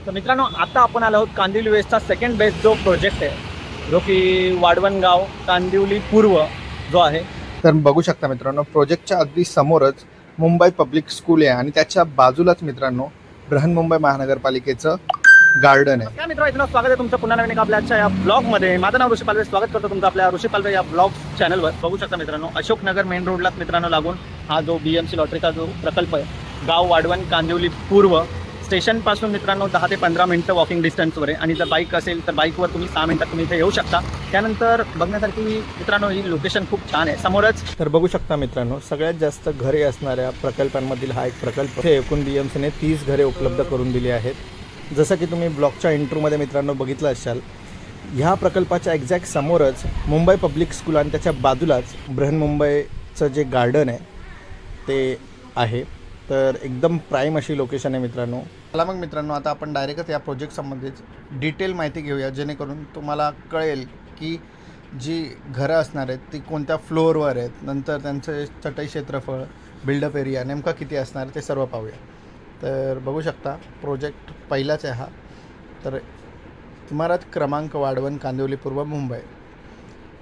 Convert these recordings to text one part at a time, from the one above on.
तर मित्रांनो, आता आपण आलो आहोत कांदिवली वेस्टचा सेकंड बेस्ट जो प्रोजेक्ट आहे, जो की वाढवणगाव कांदिवली पूर्व जो आहे. तर बघू शकता मित्रांनो, प्रोजेक्टच्या अगदी समोरच मुंबई पब्लिक स्कूल आहे आणि त्याच्या बाजूलाच मित्रांनो बृहन्मुंबई महानगरपालिकेचं गार्डन आहे. काय मित्रांनो, स्वागत आहे तुमचं पुन्हा नवीन एक आपल्या या ब्लॉगमध्ये. माझं नाव ऋषी पालवे, स्वागत करतो तुमचं आपल्या ऋषी पालवे या ब्लॉग चॅनलवर. बघू शकता मित्रांनो, अशोकनगर मेन रोडलाच मित्रांनो लागून हा जो BMC लॉटरीचा जो प्रकल्प आहे, गाव वाढवण कांदिवली पूर्व स्टेशनपासून मित्रांनो 10 ते 15 मिनिटं वॉकिंग डिस्टन्सवर आहे. आणि जर बाईक असेल तर बाईकवर तुम्ही 6 मिनिटात तुम्ही इथे येऊ शकता. त्यानंतर बघण्यासारखी मित्रांनो ही लोकेशन खूप छान आहे. समोरच तर बघू शकता मित्रांनो, सगळ्यात जास्त घरे असणाऱ्या प्रकल्पांमधील हा एक प्रकल्प. हे एकूण BMCने 30 घरे उपलब्ध करून दिली आहेत. जसं की तुम्ही ब्लॉगच्या इंट्रोमध्ये मित्रांनो बघितलं असाल, ह्या प्रकल्पाच्या एक्झॅक्ट समोरच मुंबई पब्लिक स्कूल आणि त्याच्या बाजूलाच बृहन्मुंबईचं जे गार्डन आहे ते आहे. तर एकदम प्राईम अशी लोकेशन आहे मित्रांनो. चला मग मित्रांनो, आता आपण डायरेक्टच या प्रोजेक्ट संबंधित डिटेल माहिती घेऊया, जेणेकरून तुम्हाला कळेल की जी घरं असणार आहेत ती कोणत्या फ्लोअरवर आहेत, नंतर त्यांचं चटई क्षेत्रफळ, बिल्डअप एरिया नेमका किती असणार ते सर्व पाहूया. तर बघू शकता, प्रोजेक्ट पहिलाच आहे हा. तर इमारत क्रमांक वाढवण कांदिवली पूर्व मुंबई.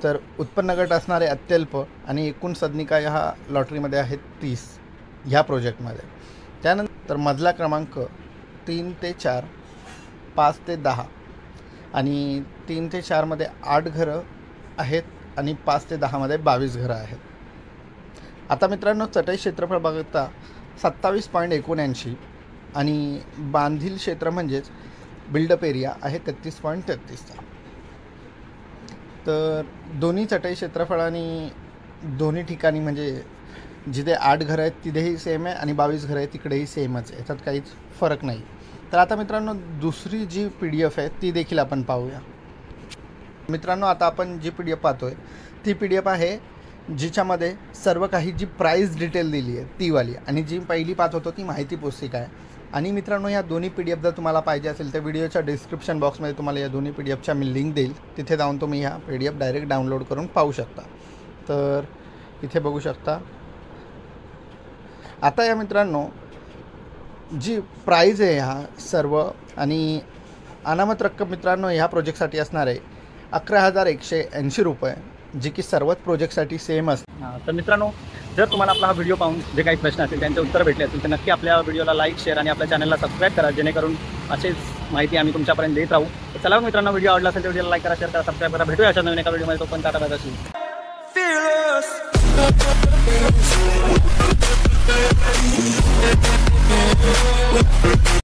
तर उत्पन्न गट असणारे अत्यल्प आणि एकूण सदनिका ह्या लॉटरीमध्ये आहेत 30 ह्या प्रोजेक्टमध्ये. त्यानंतर मजला क्रमांक 3 ते 4, 5 ते 10 आणि 3 ते 4मध्ये 8 घरं आहेत आणि 5 ते 10मध्ये 22 घरं आहेत. आता मित्रांनो, चटई क्षेत्रफळ बघता 27.79 आणि बांधील क्षेत्र म्हणजेच बिल्डअप एरिया आहे 33.33चा. तर दोन्ही चटई क्षेत्रफळ आणि दोन्ही ठिकाणी म्हणजे जिथे 8 घरं आहेत तिथेही सेम आहे आणि 22 घरं आहेत तिकडेही सेमच आहे, याच्यात काहीच फरक नाही. तर आता मित्रांनो, दुसरी जी PDF आहे ती देखील आपण पाहूया. मित्रांनो, आता आपण जी PDF पाहतो आहे ती PDF आहे जिच्यामध्ये सर्व काही जी प्राईस डिटेल दिली आहे ती वाली, आणि जी पहिली पाहत होतो ती माहिती पुस्तिका आहे. आणि मित्रांनो, ह्या दोन्ही PDF जर तुम्हाला पाहिजे असेल तर व्हिडिओच्या डिस्क्रिप्शन बॉक्समध्ये तुम्हाला या दोन्ही PDFच्या मी लिंक देईल. तिथे जाऊन तुम्ही ह्या PDF डायरेक्ट डाउनलोड करून पाहू शकता. तर इथे बघू शकता. आता या मित्रांनो, जी प्राईज आहे ह्या सर्व आणि अनामत रक्कम मित्रांनो ह्या प्रोजेक्टसाठी असणार आहे 11,180 रुपये, जी की सर्वच प्रोजेक्टसाठी सेम असते. तर मित्रांनो, जर तुम्हाला आपला हा व्हिडिओ पाहून जे काही प्रश्न असतील त्यांचे उत्तर भेटले असेल तर नक्की आपल्या व्हिडिओला लाईक, शेअर आणि आपल्या चॅनलला सबस्क्राईब करा, जेणेकरून असेच माहिती आम्ही तुमच्यापर्यंत देत राहू. तर चला मित्रांनो, व्हिडिओ आवडला असेल तर व्हिडिओला लाईक करा, शेअर करा, सबस्क्राईब करा. भेटूया अशा नवीन एका व्हिडिओमध्ये. तो पण टाटा बाय बाय.